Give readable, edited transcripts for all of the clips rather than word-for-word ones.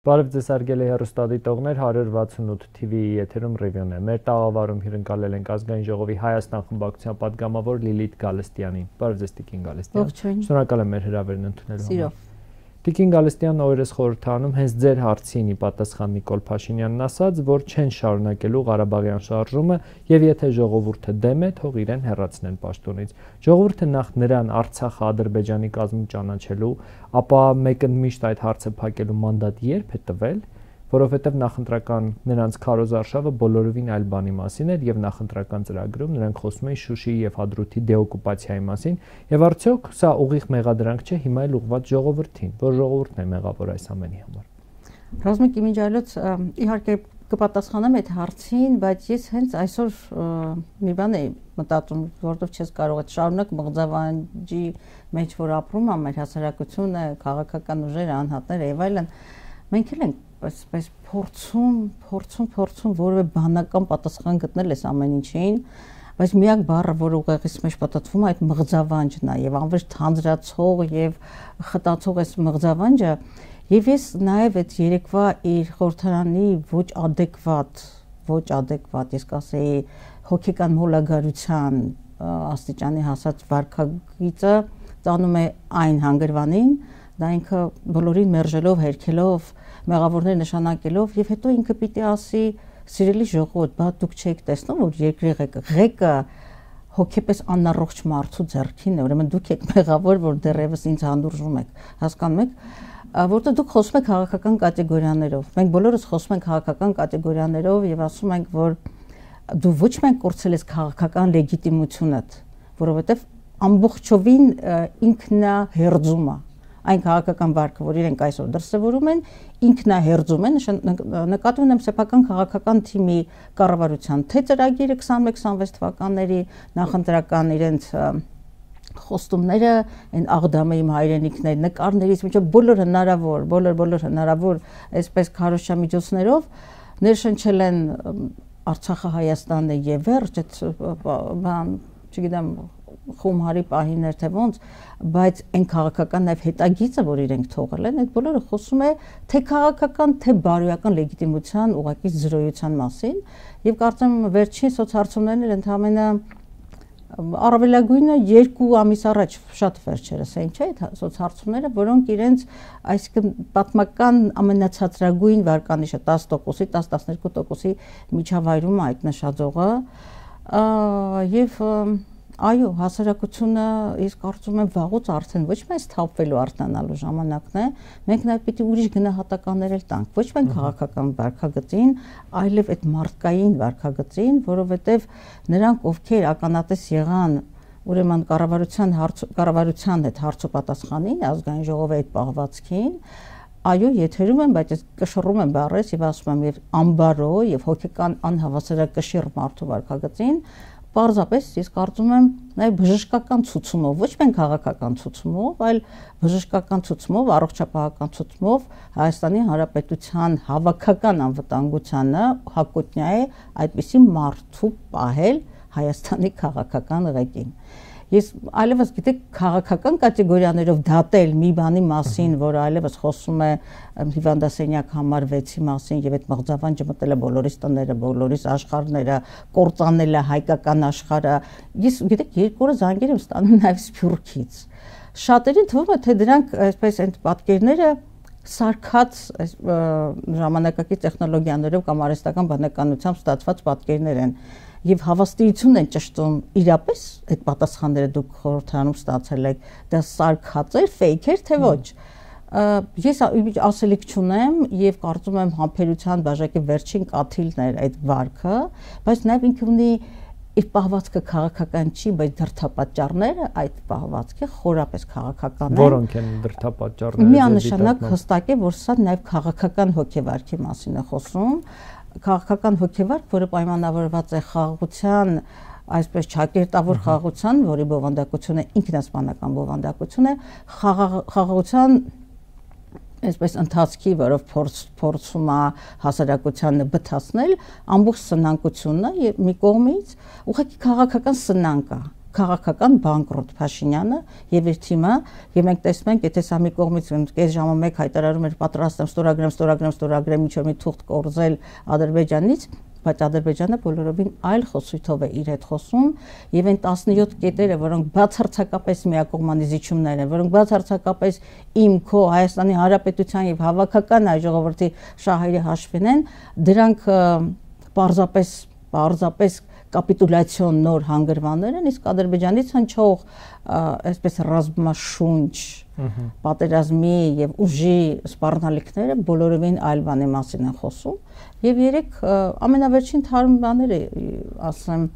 Բարև ձեզ հարգելի հեռուստադիտողներ, 168 TV-ի եթերում Ռիվյուն է։ Մեր տաղավարում հյուրընկալել ենք Ազգային ժողովի Հայաստան խմբակցության պատգամավոր Լիլիթ Գալստյանին։ Բարև ձեզ Տիկին Գալստյան։ Շնորհակալ եմ մեր հրավերն ընդունելու համար։ Տիկին Գալստյանն օրերս խորհրդանում հենց ձեր հարցին ի պատասխան Նիկոլ Փաշինյանն ասաց, որ չեն շարունակելու Ղարաբաղյան շարժումը եւ եթե ժողովուրդը դեմ է, թող իրեն հեռացնեն պաշտոնից։ Ժողովուրդը նախ նրան Արցախը Ադրբեջանի կազմում ճանաչելու, ապա մեկընդմիշտ այդ հարցը փակելու մանդատ երբ է տվել, որովհետև նախընտրական նրանց քարոզարշավը բոլորովին այլ բանի մասին էր եւ նախընտրական ծրագրում նրանք խոսում էին Շուշիի եւ Հադրութի դեօկուպացիայի մասին եւ արդյոք սա ուղիղ մեղադրանք չէ հիմա էլ ուղղված ժողովրդին, որ ժողովուրդն է մեղավոր այս ամենի համար։ Ռազմիկ իմիջայլոց իհարկե կպատասխանեմ այդ հարցին, բայց ես հենց այսօր մի բան եմ մտածում, որովհետև չես կարող այդ շարունակ մղձավանջի մեջ որ ապրում է մեր հասարակությունը, քաղաքական ուժերը, անհատները եւ այլն, մենք էլ ենք այսպես փորձում որևէ բանական պատասխան գտնել այս ամեն ինչին, բայց միակ բառը, որ ուղեղից մեջ պատտվում է, այդ մղձավանջն է եւ անվերջ թանձրացող եւ խտացող այս մղձավանջը եւ ես նաեւ այդ երեկվա իր խորհրդարանի ոչ adekvat, ես կասեի հոգեկան մոլագարության աստիճանի հասած վարքագիծը տանում է այն հանգրվանին, դա ինքը բոլորին մերժելով, հերքելով, մեղավորներ նշանակելով եւ հետո ինքը պիտի ասի սիրելի ժողովուրդ, բա դուք չեք տեսնում որ երկրի ղեկը հոգեպես անառողջ մարդու ձեռքին է, ուրեմն դուք եք մեղավոր, որ դեռևս ինձ հանդուրժում եք, հասկանում եք, որտեղ դուք խոսում եք քաղաքական կատեգորիաներով, մենք բոլորս խոսում ենք քաղաքական կատեգորիաներով եւ ասում ենք, որ դու ոչ միայն կորցրել ես քաղաքական լեգիտիմությունդ, որովհետեւ ամբողջովին ինքնահերձում է այն քաղաքական վարկը, որ իրենք այսօր դրսևորում են, ինքնահերձում են, նկատի ունեմ սեփական քաղաքական թիմի կառավարության թե ծրագիրը 21-26 թվականների նախընտրական իրենց խոստումները, այն Աղդամը իմ հայրենիքն է, նկարներից մինչև բոլոր հնարավոր այսպես քարոզչամիջոցներով ներշնչել են Արցախը Հայաստանն է եւ վերջ, չգիտեմ խումարի պահիներ թե ոնց, բայց այն քաղաքական նաև հետագիծը, որ իրենք թողել են, այդ բոլորը խոսում է թե քաղաքական, թե բարոյական լեգիտիմության ուղղակի զրոյության մասին եւ կարծեմ վերջին սոցհարցումներն ընդհանրապես առավելագույնը 2 ամիս առաջ շատ վերջերս էին, չէ՞, այդ սոցհարցումները, որոնք իրենց այսինքն պատմական ամենացածրագույն վարկանիշը 10%-ի, 10-12%-ի միջավայրում է այդ նշաձողը եւ այո, հասարակությունը ես կարծում եմ վաղուց արդեն ոչ միայն սթափվելու արթնանալու ժամանակն է, մենք նաև պիտի ուրիշ գնահատականներ էլ տանք, ոչ միայն քաղաքական վարքագծին, այլև այդ մարդկային վարքագծին, որովհետև նրանք, ովքեր ականատես եղան, ուրեմն կառավարության հետ հարցոպատասխանին, ազգային ժողովի այդ պահվածքին, այո, եթերում եմ, բայց ես կշռում եմ բառերս եւ ասում եմ եւ անբարո եւ հոգեկան անհավասարակշիռ մարդու վարքագծին Պարզապես ես կարծում եմ նաև բժշկական ցուցումով, ոչ միայն քաղաքական ցուցումով, այլ բժշկական ցուցումով, առողջապահական ցուցումով Հայաստանի Հանրապետության հավաքական անվտանգությանը հակոտնյա է այդպիսի մարդու պահել Հայաստանի քաղաքական ղեկին։ Ես այլևս գիտեք քաղաքական կատեգորիաներով դատել մի բանի մասին, որ այլևս խոսում է հիվանդասենյակ համար 6-ի մասին եւ այդ մղձավանջը մտել է բոլորիս տները, բոլորիս աշխարհները, կործանել է հայկական աշխարհը։ Ես գիտեք 2 օրը զանգեր եմ ստանում նաեւ Սփյուռքից։ Շատերին թվում է թե դրանք այսպես այդ պատկերները սարքած ժամանակակից տեխնոլոգիաներով կամ արհեստական բանականությամբ ստացված պատկերներ են։ Եվ հավաստիություն են ճշտում իրապես այդ պատասխանները դուք խորհրդարանում ստացել եք, դա սարքած էր, fake էր, թե ոչ։ Ես ասելիք չունեմ եւ կարծում եմ համբերության բաժակի վերջին կաթիլն էր այդ վարքը, բայց նաեւ ինքը ունի իր պահվածքը քաղաքական չի, բայց դրդապատճառները այդ պահվածքը խորապես քաղաքական են։ Որոնք են դրդապատճառները։ Միանշանակ հստակ է, որ սա նաեւ քաղաքական հոգեվարքի մասին է խոսում։ Քաղաքական հոգեվարք, որը պայմանավորված է խաղաղության, այսպես ճակերտավոր խաղաղության, որի բովանդակությունը ինքնասպանական բովանդակություն է, խաղաղության այսպես ընթացքի, որով փորձում է հասարակությանը բթացնել, ամբողջ սնանկությունը եւ մի կողմից ուղղակի քաղաքական սնանկ է, քաղաքական բանկրոտ Փաշինյանը եւ իր թիմը, եւ մենք տեսնում ենք, եթե սա մի կողմից կես ժամը մեկ հայտարարում էր պատրաստ եմ ստորագրեմ ինչ-որ մի թուղթ կորզել Ադրբեջանից, բայց Ադրբեջանը բոլորովին այլ խոսույթով է իր հետ խոսում եւ այն 17 կետերը, որոնք բացարձակապես միակողմանի զիջումներ են, որոնք բացարձակապես իմ քո Հայաստանի Հանրապետության եւ հավաքական այ ժողովրդի շահերի հաշվին են, դրանք պարզապես կապիտուլյացիոն նոր հանգրվաններ են, իսկ Ադրբեջանից հնչող այսպես ռազմաշունչ պատերազմի եւ ուժի սպառնալիքները բոլորովին այլ բանի մասին են խոսում եւ երեք ամենավերջին թարմ բաները ասեմ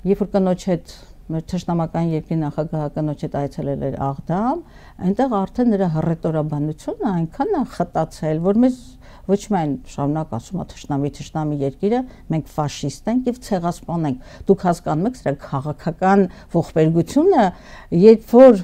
երբ որ կնոջ հետ մեր թշնամական երկրի նախագահը կնոջ հետ այցելել էր Աղդամ, այնտեղ արդեն նրա հռետորաբանությունը այնքան է խտացել, որ մեզ ոչ միայն շարունակ ասում է թշնամի երկիրը, մենք ֆաշիստ ենք եւ ցեղասպան ենք։ Դուք հասկանում եք սրա քաղաքական ողբերգությունը, երբ որ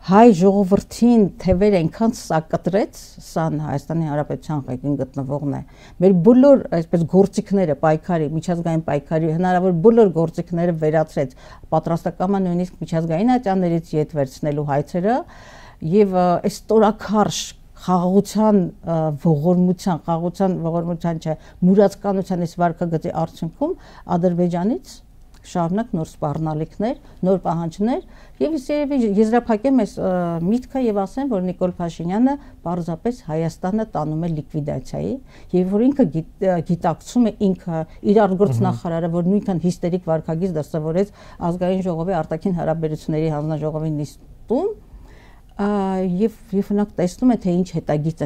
հայ ժողովրդին թևեր այնքան սակտրեց, սա Հայաստանի Հանրապետության ղեկին գտնվողն է։ Մեր բոլոր այսպես գործիքները, պայքարի, միջազգային պայքարի հնարավոր բոլոր գործիքները վերացրեց, պատրաստակամը նույնիսկ միջազգային ատյաններից ետ վերցնելու հայցերը եւ այս ստորաքարշ խաղաղության ողորմության չէ, մուրացկանության այս վարկագծի արդյունքում Ադրբեջանից շարունակ նոր սպառնալիքներ, նոր պահանջներ եւ եզրափակեմ այս միտքը եւ ասեմ, որ Նիկոլ Փաշինյանը պարզապես Հայաստանը տանում է լիկվիդացիայի եւ որ ինքը գիտակցում է ինքը իր արտգործնախարարը, որ նույնքան հիստերիկ վարկագիծ դասավորեց ազգային ժողովի արտաքին հարաբերությունների հանձնաժողովի նիստում եւ նրանք տեսնում են թե ինչ հետագիծ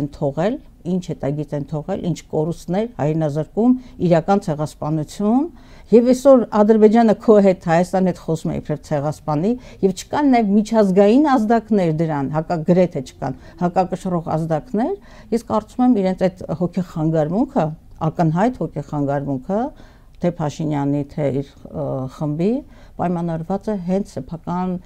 են թողել, ինչ կորուստներ, հայրենազրկում, իրական ցեղասպանություն եւ այսօր Ադրբեջանը քո հետ Հայաստանի հետ խոսում է իբրև ցեղասպանի եւ չկան նաեւ միջազգային ազդակներ դրան, գրեթե չկան հակակշռող ազդակներ, ես կարծում եմ իրենց այդ հոգեխանգարմունքը, ակնհայտ հոգեխանգարմունքը թե Փաշինյանի, թե իր խմբի պայմանավորված է հենց սեփական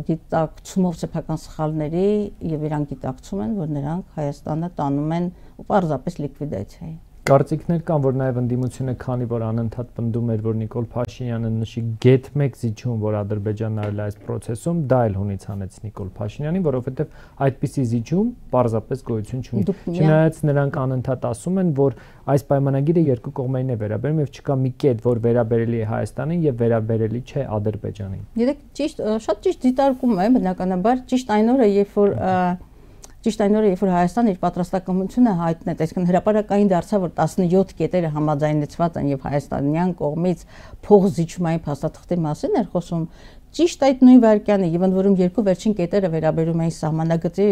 գիտակցումով սեփական սխալների եւ իրանք գիտակցում են, որ նրանք Հայաստանը տանում են պարզապես լիկվիդացիայի։ Կարծիքներ կան, որ նաև ընդդիմությունը քանի որ անընդհատ պնդում էր, որ Նիկոլ Փաշինյանը նշի գեթ 1 զիջում, որ Ադրբեջանն արել է այս process-ում, դա էլ հունից հանեց Նիկոլ Փաշինյանին, որովհետև այդպիսի զիջում պարզապես գոյություն չունի։ Չնայած նրանք անընդհատ ասում են, որ այս պայմանագիրը երկու կողմերին է վերաբերում եւ չկա մի կետ, որ վերաբերելի է Հայաստանին եւ վերաբերելի չէ Ադրբեջանին։ Երեք շատ ճիշտ դիտարկում է, բնականաբար ճիշտ այն օրը, երբ որ Հայաստանը իր պատրաստակամությունը հայտնեց, այսինքն հրապարակային դարձավ, որ 17 կետերը համաձայնեցված են եւ հայաստանյան կողմից փոխզիջումային փաստաթղթի մասին էր խոսում, ճիշտ այդ նույն վայրկյանը եւ ընդ որում երկու վերջին կետերը վերաբերում էին սահմանագծի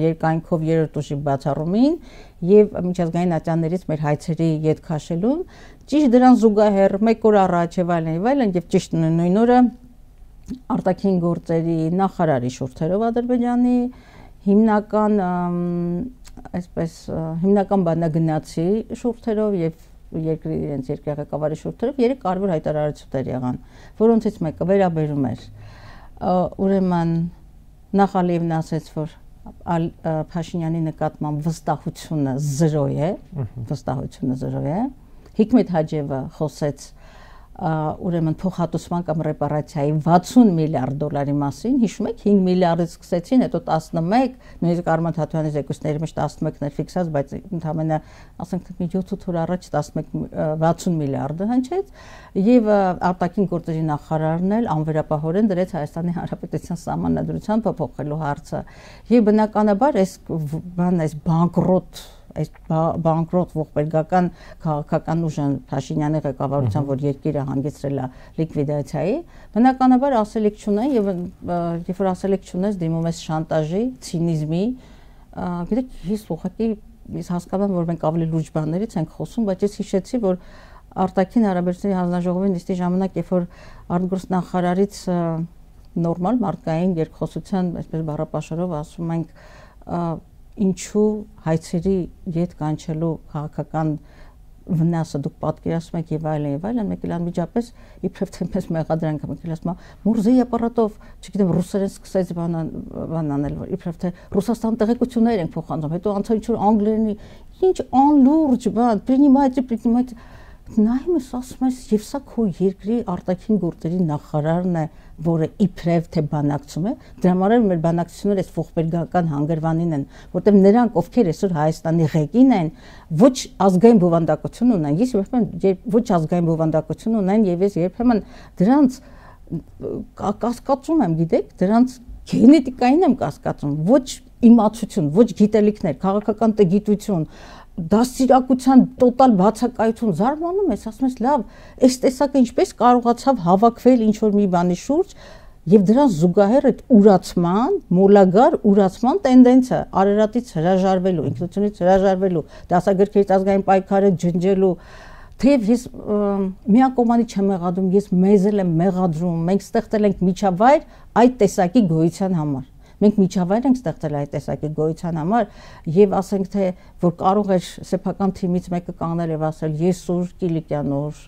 երկայնքով երրորդ ուժի բացառումին եւ միջազգային ատյաններից մեր հայցերի ետ քաշելուն, ճիշտ դրան զուգահեռ մեկ օր առաջ եւ այլն եւ ճիշտ նույն օրը արտաքին գործերի նախարարի շուրթերով Ադրբեջանի հիմնական բանագնացի շուրթերով եւ երկրի իրենց երկրի ղեկավարի շուրթերով երեք կարևոր հայտարարություններ եղան, որոնցից մեկը վերաբերում էր ուրեմն նախ Ալիևն ասաց, որ Փաշինյանի նկատմամբ վստահությունը 0 է, Հիկմետ Հաջևը խոսեց ուրեմն փոխհատուցման կամ ռեպարացիայի 60 միլիարդ դոլարի մասին, հիշում եք 5 միլիարդից սկսեցին, հետո 11, նույնիսկ Արման Թաթյանի զեկույցների մեջ 11-ներ ֆիքսած, բայց ընդհանրապես ասենք մի 7-8 օր առաջ 60 միլիարդը հնչեց եւ արտաքին գործերի նախարարն էլ անվերապահորեն դրեց Հայաստանի Հանրապետության սահմանադրության փոփոխելու հարցը եւ բնականաբար այս բանկրոտ ողբերգական քաղաքական ուժը Փաշինյանի ղեկավարության, որ երկիրը հանգեցրել է լիկվիդացիայի, բնականաբար ասելիք չունեն եւ երբ որ ասելիք չունես, դիմում ես շանտաժի, ցինիզմի, գիտեք, ես հասկանում եմ, որ մենք ավելի լուրջ բաներից ենք խոսում, բայց ես հիշեցի, որ արտաքին հարաբերությունների հանձնաժողովի նիստի ժամանակ, երբ որ արտգործնախարարից նորմալ մարդկային երկխոսության, այսպես բառապաշարով ասում ենք, ինչու հայցերի ետ կանչելու քաղաքական վնասը դուք պատկերացնում եք եւ այլն, մեկ էլ անմիջապես իբրև թե մեզ մեղադրանք մեկ էլ ասում է Մուրզեի ապարատով, չգիտեմ, ռուսերեն սկսեց բան անել, իբրև թե Ռուսաստան տեղեկություններ են փոխանցում, հետո անցա ինչ որ անգլերենի, ինչ անլուրջ բան, принимайте, նայում ես ասում ես եւ սա քո երկրի արտաքին գործերի նախարարն է, որը իբրև թե բանակցում է, դրա համար մեր բանակցությունները այս ողբերգական հանգրվանին են, որտեղ նրանք, ովքեր այսօր Հայաստանի ղեկին են, ոչ ազգային բովանդակություն ունեն, ես երբեմն ոչ ազգային բովանդակություն ունեն եւ ես երբեմն դրանց կասկածում եմ, գիտեք, դրանց գենետիկային եմ կասկածում, ոչ իմացություն, ոչ գիտելիքներ, քաղաքական տգիտություն, դաստիարակության տոտալ բացակայություն, զարմանում ես, ասում ես, լավ, այս տեսակը ինչպես կարողացավ հավաքվել ինչ որ մի բանի շուրջ եւ դրան զուգահեռ այդ ուրացման, մոլագար ուրացման տենդենսը, Արարատից հրաժարվելու, ինքնությունից հրաժարվելու, դասագրքերից ազգային պայքարը ջնջելու, թեև ես միակողմանի չեմ մեղադրում, ես մեզ եմ մեղադրում, մենք ստեղծել ենք միջավայր այդ տեսակի գոյության համար։ Մենք միջավայր ենք ստեղծել այդ տեսակի գոյության համար եւ ասենք թե որ կարող էր սեփական թիմից մեկը կանգնել եւ ասել ես ուր Կիլիկյան ուր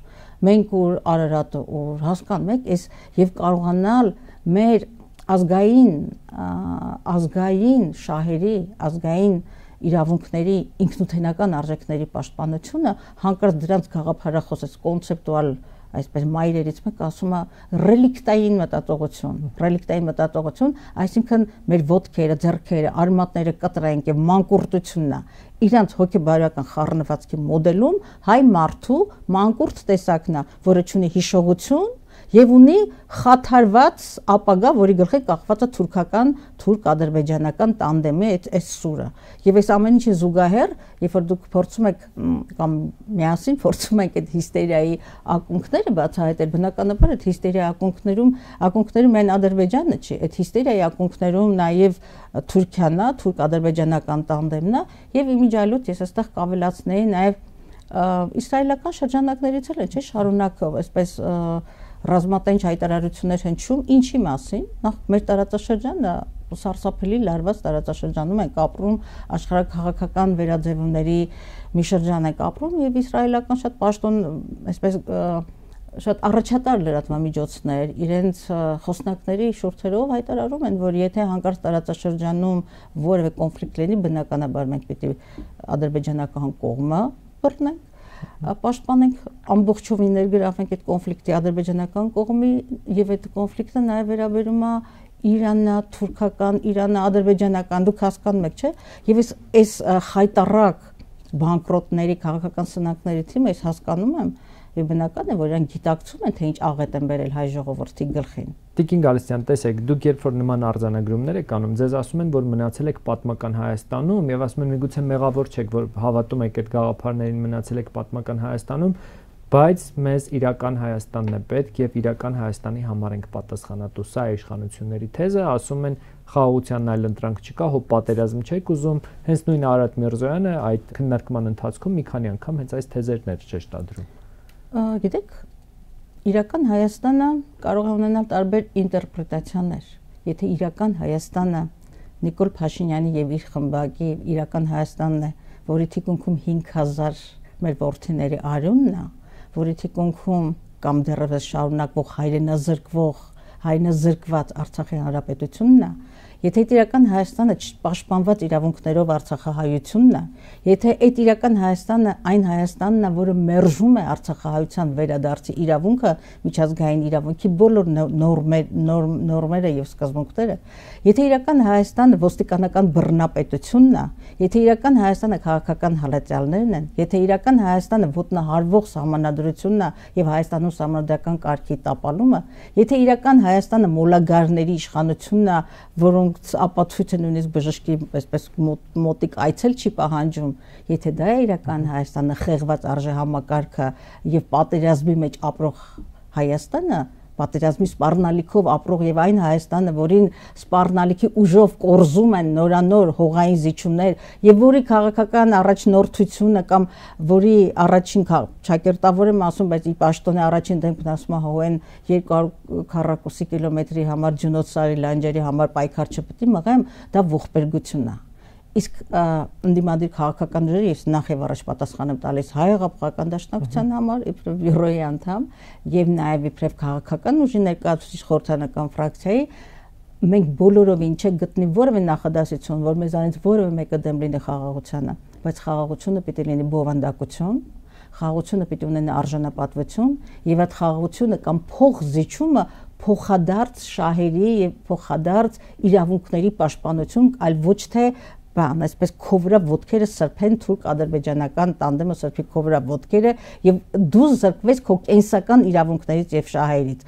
մենք ուր Արարատը ուր հասկանում եք այս եւ կարողանալ մեր ազգային շահերի ազգային իրավունքների ինքնութենական արժեքների պաշտպանությունը հանկարծ դրանց գաղափարախոս այս կոնցեպտուալ այսպես մայրերից մեկը ասում է ռելիկտային մտածողություն, այսինքն մեր ոտքերը, ձեռքերը, արմատները կտրենք եւ մանկուրտությունն է իրանց հոգեբարական խառնվածքի մոդելում հայ մարդու մանկուրտ տեսակն է, որը ունի հիշողություն եւ ունի խաթարված ապագա, որի գլխի կախված է թուրք-ադրբեջանական տանդեմի այս սուրը։ Եվ այս ամեն ինչի զուգահեռ, երբ որ դուք փորձում եք կամ միասին փորձում եք այդ հիստերիայի ակունքները բացահայտել, բնականաբար այդ հիստերիայի ակունքներում այն Ադրբեջանը չի, այդ հիստերիայի ակունքներում նաեւ Թուրքիան է, թուրք-ադրբեջանական տանդեմն է եւ իմիջիալուց ես այստեղ կավելացնեի նաեւ իսրայելական շրջանակներից էլ չէ շարունակով, այսպես ռազմատենչ հայտարարություններ հնչում, ինչի մասին, նախ մեր տարածաշրջանը սարսափելի լարված տարածաշրջանում ենք ապրում, աշխարհաքաղաքական վերաձևումների մի շրջան ենք ապրում եւ իսրայելական շատ պաշտոն, այսպես շատ առաջատար լրատվամիջոցներ իրենց խոսնակների շուրթերով հայտարարում են, որ եթե հանկարծ տարածաշրջանում որևէ կոնֆլիկտ լինի, բնականաբար մենք պիտի ադրբեջանական կողմը բռնենք պաշտպանենք ամբողջովին ներգրավենք այդ կոնֆլիկտի ադրբեջանական կողմի եւ այդ կոնֆլիկտը նաեւ վերաբերում է Իրանա-թուրքական, Իրանա-ադրբեջանական, դուք հասկանում եք, չէ՞։ Եվ այս խայտառակ բանկրոտների քաղաքական սնանկների թիմը ես հասկանում եմ եւ բնական է որ իրենք գիտակցում են թե ինչ աղետ են բերել հայ ժողովրդի գլխին։ Տիկին Գալստյան, տեսեք, դուք երբ որ նման արձանագրումներ եք անում, ձեզ ասում են, որ մնացել եք պատմական Հայաստանում եւ ասում են միգուցե մեղավոր չեք, որ հավատում եք այդ գաղափարներին, մնացել եք պատմական Հայաստանում, բայց մեզ իրական Հայաստանն է պետք եւ իրական Հայաստանի համար ենք պատասխանատու։ Սա է իշխանությունների թեզը, ասում են խաղաղությանն այլ ընտրանք չկա, հո պատերազմ չեք ուզում, հենց նույն Արարատ Միրզոյանը այդ քննարկման ընթացքում մի քանի անգամ հենց այս թեզերն էր շեշտադրում։ Գիտեք, իրական Հայաստանը կարող է ունենալ տարբեր ինտերպրետացիաներ։ Եթե իրական Հայաստանը Նիկոլ Փաշինյանի եւ իր խմբակի իրական Հայաստանն է, որի թիկունքում 5000 մեր որդիների արյունն է, որի թիկունքում կամ դեռևս շարունակվող հայրենազրկված Արցախի հանրապետությունն է, եթե իրական Հայաստանը պաշտպանված իրավունքներով Արցախահայությունն է, եթե այդ իրական Հայաստանը այն Հայաստանն է, որը մերժում է Արցախահայության վերադարձի իրավունքը, միջազգային իրավունքի բոլոր նորմերը եւ սկզբունքները, եթե իրական Հայաստանը ոստիկանական բռնապետությունն է, եթե իրական Հայաստանը քաղաքական հալածյալներն են, եթե իրական Հայաստանը ոտնահարվող սահմանադրությունն է եւ Հայաստանում սահմանադրական կարգի տապալումը, եթե իրական Հայաստանը մոլագարների իշխանությունն է, որոնց ապացույցը նույնիսկ բժշկի այսպես մոտիկ այցել չի պահանջում, եթե դա է իրական Հայաստանը, խեղված արժեհամակարգը եւ պատերազմի մեջ ապրող Հայաստանը, պատերազմի սպառնալիքով ապրող եւ այն Հայաստանը, որին սպառնալիքի ուժով կորզում են նորանոր հողային զիջումներ եւ որի քաղաքական առաջնորդությունը կամ որի առաջին ճակերտավոր եմ ասում, բայց ի պաշտոնե առաջին դեմքն ասում է հողեն 240 կիլոմետրի համար ջնոցարի լանջերի համար պայքար չպետք է մղեմ, դա ողբերգությունն է։ Իսկ ընդդիմադիր քաղաքական ուժերը ես նախ եւ առաջ պատասխան եմ տալիս հայ հեղափոխական դաշնակցության համար, իբրև բյուրոյի անդամ եւ նաեւ իբրև քաղաքական ուժի ներկայացուցիչ խորհրդանական ֆրակցիայի, մենք բոլորովին չենք գտնի որևէ նախադասություն, որ մեզանից որևէ մեկը դեմ լինի խաղաղությանը, բայց խաղաղությունը պիտի լինի բովանդակություն, խաղաղությունը պիտի ունենա արժանապատվություն եւ այդ խաղաղությունը կամ փոխզիջումը փոխադարձ շահերի եւ փոխադարձ իրավունքների պաշտպանություն, այլ ոչ թե բան, այսպես քովրա ոտքերը սրբեն թուրք ադրբեջանական տանդեմը սրբի քովրա ոտքերը եւ դու զրկվես քո կենսական իրավունքներից եւ շահերից։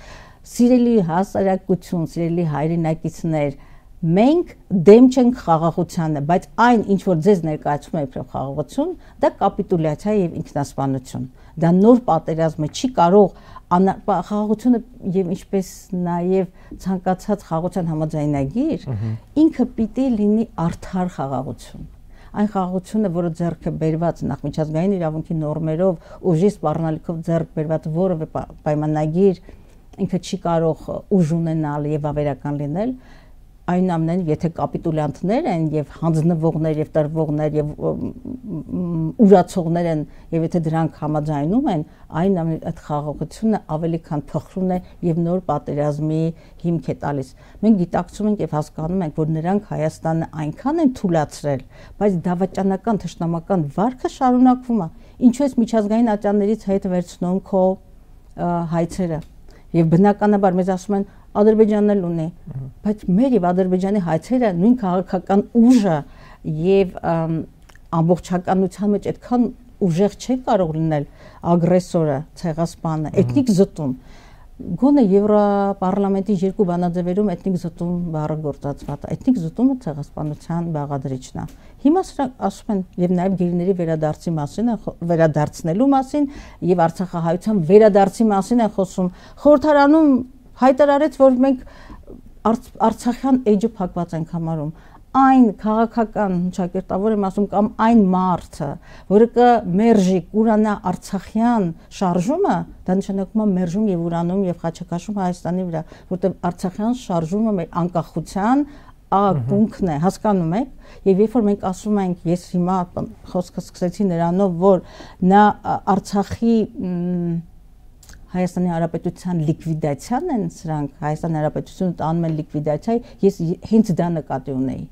Սիրելի հասարակություն, սիրելի հայրենակիցներ, մենք դեմ չենք խաղաղությանը, բայց այն ինչ որ ձեզ ներկայացում է իբրև խաղաղություն, դա կապիտուլյացիա եւ ինքնասպանություն։ Դա նոր պատերազմ է, չի կարող խաղաղությունը եւ ինչպես նաեւ ցանկացած խաղաղության համաձայնագիր ինքը պիտի լինի արդար խաղաղություն։ Այն խաղաղությունը, որը ձեռք է բերված նախ միջազգային իրավունքի նորմերով, ուժի սպառնալիքով ձեռք բերված որևէ պայմանագիր ինքը չի կարող ուժ ունենալ եւ ավերական լինել, այնուամենայնիվ եթե կապիտուլյանտներ են եւ հանձնվողներ եւ տրվողներ եւ ուրացողներ են եւ եթե դրանք համաձայնում են, այնուամենայնիվ այդ խաղաղությունը ավելի քան փխրուն է եւ նոր պատերազմի հիմք է տալիս։ Մենք գիտակցում ենք եւ հասկանում ենք, որ նրանք Հայաստանը այնքան են թուլացրել, բայց դավաճանական թշնամական վարքը շարունակվում է։ Ինչու է միջազգային ատյաններից հետ վերցնում քո հայցերը եւ բնականաբար մեզ ասում են Ադրբեջանն էլ ունի, բայց մեր եւ Ադրբեջանի հայցերը նույն քաղաքական ուժը եւ ամբողջականության մեջ այդքան ուժեղ չի կարող լինել ագրեսորը, ցեղասպանը, էթնիկ զտում։ Գոնե Եվրոպարլամենտի երկու բանաձևերում էթնիկ զտում բառը գործածված է։ Էթնիկ զտումը ցեղասպանության բաղադրիչն է։ Հիմա սրանք ասում են եւ նաեւ գերիների վերադարձի մասին, վերադարձնելու մասին եւ Արցախահայության վերադարձի մասին է խոսում։ Խորհրդարանում հայտարարեց, որ մենք Արցախյան էջը փակված ենք համարում։ Այն քաղաքական ճակերտավոր եմ ասում կամ այն մարդը, որը կմերժի կուրանա Արցախյան շարժումը, դա նշանակում է մերժում եւ ուրանում եւ խաչակաշում Հայաստանի վրա, որտեղ Արցախյան շարժումը մեր անկախության ակունքն է, հասկանում եք, եւ երբ որ մենք ասում ենք, ես հիմա խոսքը սկսեցի նրանով, որ նա Արցախի Հայաստանի Հանրապետության լիկվիդացիան են սրանք, Հայաստանի Հանրապետությունը տանում են լիկվիդացիա, ես հենց դա նկատի ունեի։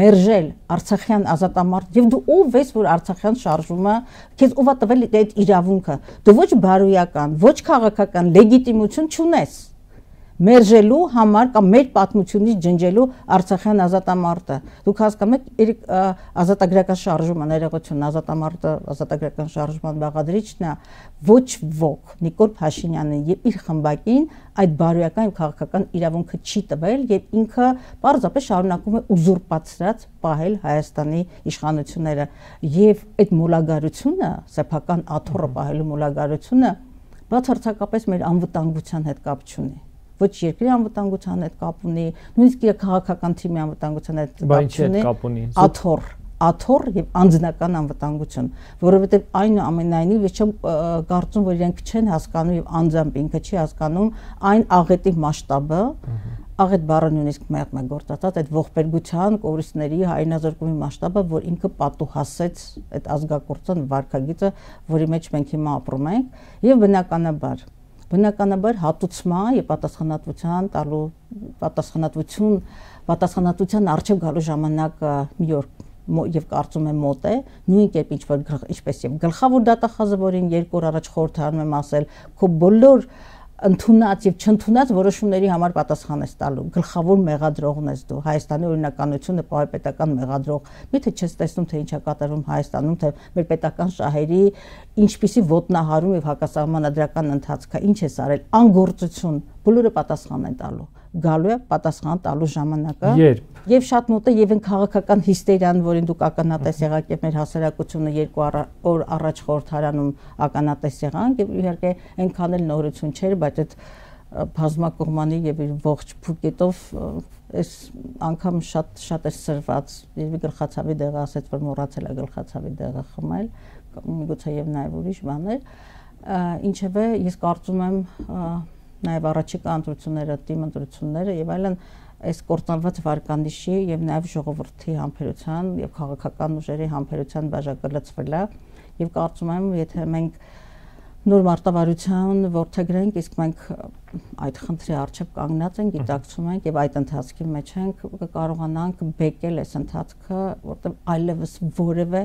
Մերժել Արցախյան ազատամարտ եւ դու ով ես որ Արցախյան շարժումը քեզ ով է տվել այդ իրավունքը դու ոչ բարոյական ոչ քաղաքական լեգիտիմություն չունես մերժելու համար կամ մեր պատմությունից ջնջելու Արցախյան ազատամարտը դուք հասկանում եք ազատագրական շարժումը ներողություն ազատամարտը ազատագրական շարժման բաղադրիչն է ոչ ոք Նիկոլ Փաշինյանը եւ իր խմբակին այդ բարոյական եւ քաղաքական իրավունքը չի տվել եւ ինքը պարզապես շարունակում է ուզուրպացրած պահել Հայաստանի իշխանությունները եւ այդ մոլագարությունը սեփական աթոռը պահելու մոլագարությունը բացարձակապես մեր անվտանգության հետ կապ չունի ոչ երկրի անվտանգության հետ կապ ունի, նույնիսկ իր քաղաքական թիմի անվտանգության հետ կապ ունի, աթոռ եւ անձնական անվտանգություն, որովհետեւ այնուամենայնիվ ես չեմ կարծում, որ իրենք չեն հասկանում եւ անձամբ ինքը չի հասկանում այն աղետի մասշտաբը, աղետ բառը նույնիսկ մեղմ է գործածած այդ ողբերգության, կորիստների, հայրենազրկումի մասշտաբը, որ ինքը պատուհասեց այդ ազգակործան վարքագիծը, որի մեջ մենք հիմա ապրում ենք եւ բնականաբար հատուցման եւ պատասխանատվության տալու պատասխանատվության արժեվ գալու ժամանակը մի օր եւ կարծում եմ մոտ է նույն կերպ ինչպես եւ գլխավոր դատախազը որին երկու օր առաջ խորհրդարանում եմ ասել քո բոլոր ընդունած եւ չընդունած որոշումների համար պատասխան ես տալու գլխավոր մեղադրողն ես դու Հայաստանի օրինականությունը պահեպետական մեղադրող միթե չես տեսնում թե ինչ է կատարվում Հայաստանում թե մեր պետական շահերի ինչպիսի ոտնահարում եւ հակասահմանադրական ընթացք է ինչ ես արել անգործություն բոլորը պատասխան են տալու գալու է պատասխան տալու ժամանակը եւ շատ մոտ է եւ այն քաղաքական հիստերիան որին դուք ականատես եղաք եւ մեր հասարակությունը երկու օր առաջ խորհրդարանում ականատես եղանք եւ իհարկե այնքան էլ նորություն չէր բայց այդ բազմակողմանի եւ իր ողջ փուկետով այս անգամ շատ է սրված եւ գլխացավի դեղը ասեց որ մոռացել է գլխացավի դեղը խմել միգուցե եւ նաեւ ուրիշ բաներ ինչեւէ ես կարծում եմ նաև առաջիկա ընտրությունները, թիմ ընտրությունները եւ այլն այս կորցանված վարկանիշի եւ նաև ժողովրդի համբերության եւ քաղաքական ուժերի համբերության բաժակը լցվել է եւ կարծում եմ եթե մենք նոր մարտավարության ворթեգրենք իսկ մենք այդ խնդրի առջև կանգնած ենք գիտակցում ենք եւ այդ ընթացքի մեջ ենք կարողանանք բեկել այս ընթացքը որտեղ այլևս որևէ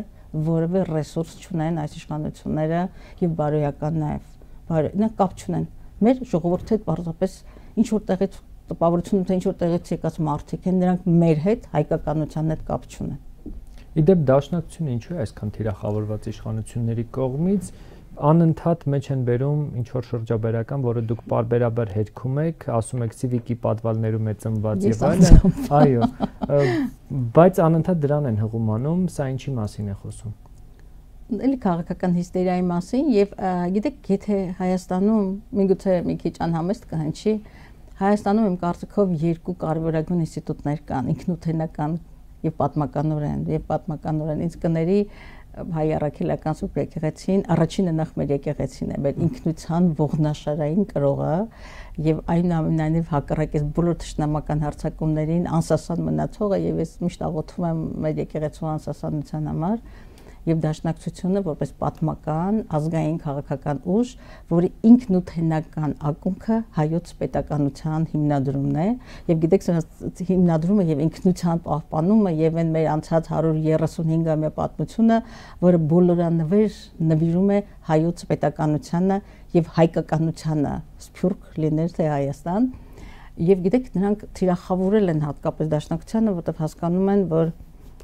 որևէ ռեսուրս չունեն այս իշխանությունները եւ բարոյական նաեւ կապ չունեն մեր ժողովրդի հետ պարզապես ինչ որ տեղից տպավորություն թե ինչ որ տեղից եկած մարդիկ են նրանք մեր հետ հայկականության հետ կապ չունեն Իդեպ դաշնակցությունը ինչու է այսքան թիրախավորված իշխանությունների կողմից անընդհատ մեջ են բերում ինչ որ շրջաբերական, որը դուք պարբերաբար հերքում եք, ասում եք Civic-ի պատվալներում է ծնված եւ այլն, այո, բայց անընդհատ դրան են հղումանում, սա ինչի մասին է խոսում։ Էլի քաղաքական հիստերիայի մասին եւ գիտեք, եթե Հայաստանում միգուցե մի քիչ անհամեստ կհնչի, Հայաստանում իմ կարծիքով երկու կարևորագույն ինստիտուտներ կան, ինքնութենական եւ պատմականորեն ինձ կների հայ առաքելական սուրբ եկեղեցին առաջինը նախ մեր եկեղեցին է մեր ինքնության ողնաշարային կրողը եւ այնուամենայնիվ հակառակ այս բոլոր թշնամական հարձակումներին անսասան մնացողը եւ ես միշտ աղոթում եմ մեր եկեղեցու անսասանության համար եւ դաշնակցությունը որպես պատմական ազգային քաղաքական ուժ, որի ինքնութենական ակունքը հայոց պետականության հիմնադրումն է եւ գիտեք սա հիմնադրումը եւ ինքնության պահպանումը եւ այն մեր անցած 135-ամյա պատմությունը, որը բոլորանվեր նվիրում է հայոց պետականությանը եւ հայկականությանը, սփյուռք լիներ թե Հայաստան եւ գիտեք նրանք թիրախավորել են հատկապես դաշնակցությանը, որտեղ հասկանում են, որ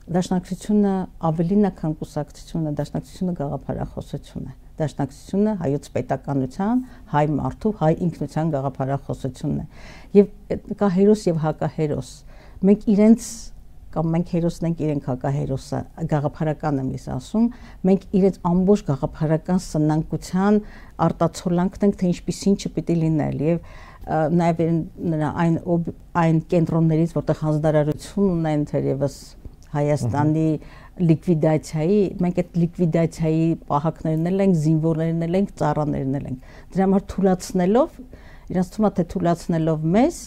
Դաշնակցությունը ավելին է, քան կուսակցությունը, դաշնակցությունը գաղափարախոսություն է։ Դաշնակցությունը հայոց պետականության, հայ մարդու, հայ ինքնության գաղափարախոսությունն է։ Եվ կա հերոս եւ հակահերոս։ Մենք իրենց կամ մենք հերոսն ենք, իրենք հակահերոսը, գաղափարական եմ ես ասում, մենք իրենց ամբողջ գաղափարական սնանկության արտացոլանքն ենք, թե ինչպիսին չպիտի լինել եւ նաեւ նրա այն կենտրոններից, որտեղ հանձնարարություն ունեն թերևս Հայաստանի լիկվիդացիայի, մենք այդ լիկվիդացիայի պահակներն էլ ենք, զինվորներն էլ ենք, ծառաներն էլ ենք։ Դրա համար թույլատնելով, իրենց թվում է թե թույլատնելով մեզ,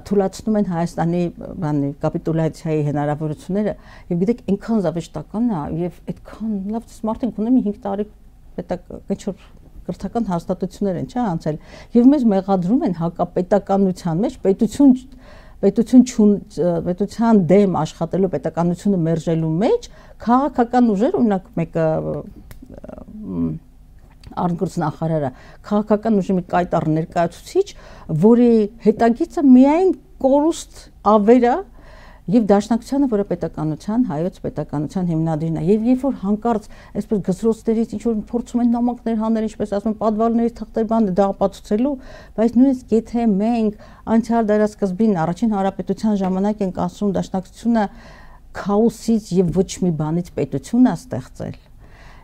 թույլատնում են Հայաստանի կապիտուլյացիայի հնարավորությունները, եւ գիտեք, այնքան զավեշտական է եւ այդքան լավ մարդիկ ունեն 5 տարի պետական կրթական հաստատություններ են, չէ՞, անցել եւ մեզ մեղադրում են հակապետականության մեջ պետության դեմ աշխատելու պետականությունը մերժելու մեջ քաղաքական ուժեր օրինակ մեկը արտգործնախարարը քաղաքական ուժի մի կայտառ ներկայացուցիչ, որի հետագիծը միայն կորուստ ավերը եւ դաշնակցությանը, որը պետականության, հայոց պետականության հիմնադիրն է, եւ երբ որ հանկարծ այսպես գզրոցներից ինչ որ փորձում են նամակներ հանել, ինչպես ասում են, պատվալների թղթեր բան դա ապացուցելու, բայց նույնիսկ եթե մենք անցյալ դարաշրջանին առաջին հանրապետության ժամանակ ենք ասում դաշնակցությունը քաոսից եւ ոչ մի բանից պետություն է ստեղծել,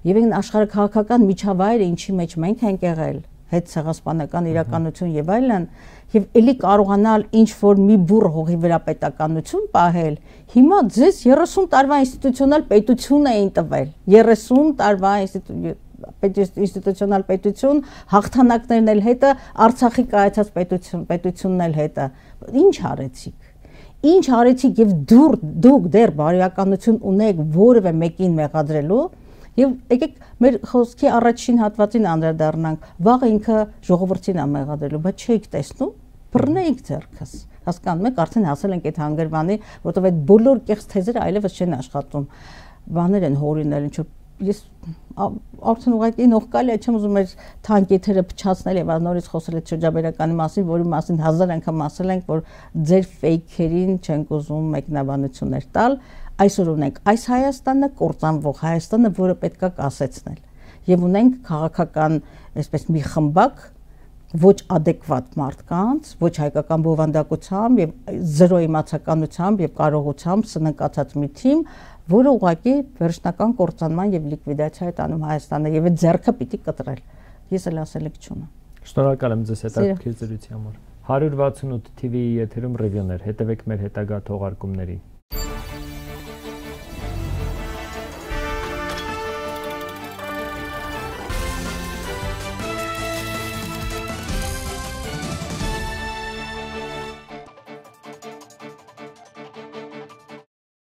եւ այն աշխարհաքաղաքական միջավայրը, ինչի մեջ մենք ենք եղել, հետ ցեղասպանական իրականություն եւ այլն, եւ էլի կարողանալ ինչ որ մի բուռ հողի վրա պետականություն պահել, հիմա ձեզ 30 տարվա ինստիտուցիոնալ պետություն էին տվել, 30 տարվա ինստիտուցիոնալ պետություն, հաղթանակներն էլ հետը, Արցախի կայացած պետությունն էլ հետը, ինչ արեցիք եւ դուք դեռ բարոյականություն ունեք որևէ մեկին մեղադրելու Եվ եկեք մեր խոսքի առաջին հատվածին անդրադառնանք, վաղը ինքը ժողովրդին է մեղադրելու, բայց չեք տեսնում, բռնեիք ձեռքս։ Հասկանում եք, արդեն հասել ենք այդ հանգրվանի, որտեղ այդ բոլոր կեղծ թեզերը այլևս չեն աշխատում։ Բաներ են հորինել, ինչ որ ես արդեն ուղղակի նողկալի չեմ ուզում մեր թանկ եթերը փչացնել եւ նորից խոսել այդ շրջաբերականի մասին, որի մասին 1000 անգամ ասել ենք, որ ձեր ֆեյքերին չենք ուզում մեկնաբանություններ տալ։ Այսօր ունենք այս Հայաստանը, կործանվող Հայաստանը, որը պետքա կասեցնել։ Եվ ունենք քաղաքական, այսպես մի խմբակ, ոչ adekvat մարդկանց, ոչ հայկական բովանդակությամբ եւ զրո իմացականությամբ եւ կարողությամբ սննկացած մի թիմ, որը ուղղակի վերջնական կործանման եւ լիկվիդացիա է տանում Հայաստանը եւ այդ ձեռքը պիտի կտրել։ Ես էլ ասելիք չունեմ։ Շնորհակալ եմ ձեզ հետաքրքիր զրույցի համար։ 168 TV-ի եթերում ռևյուներ, հետևեք մեր հետագա թողարկումներին։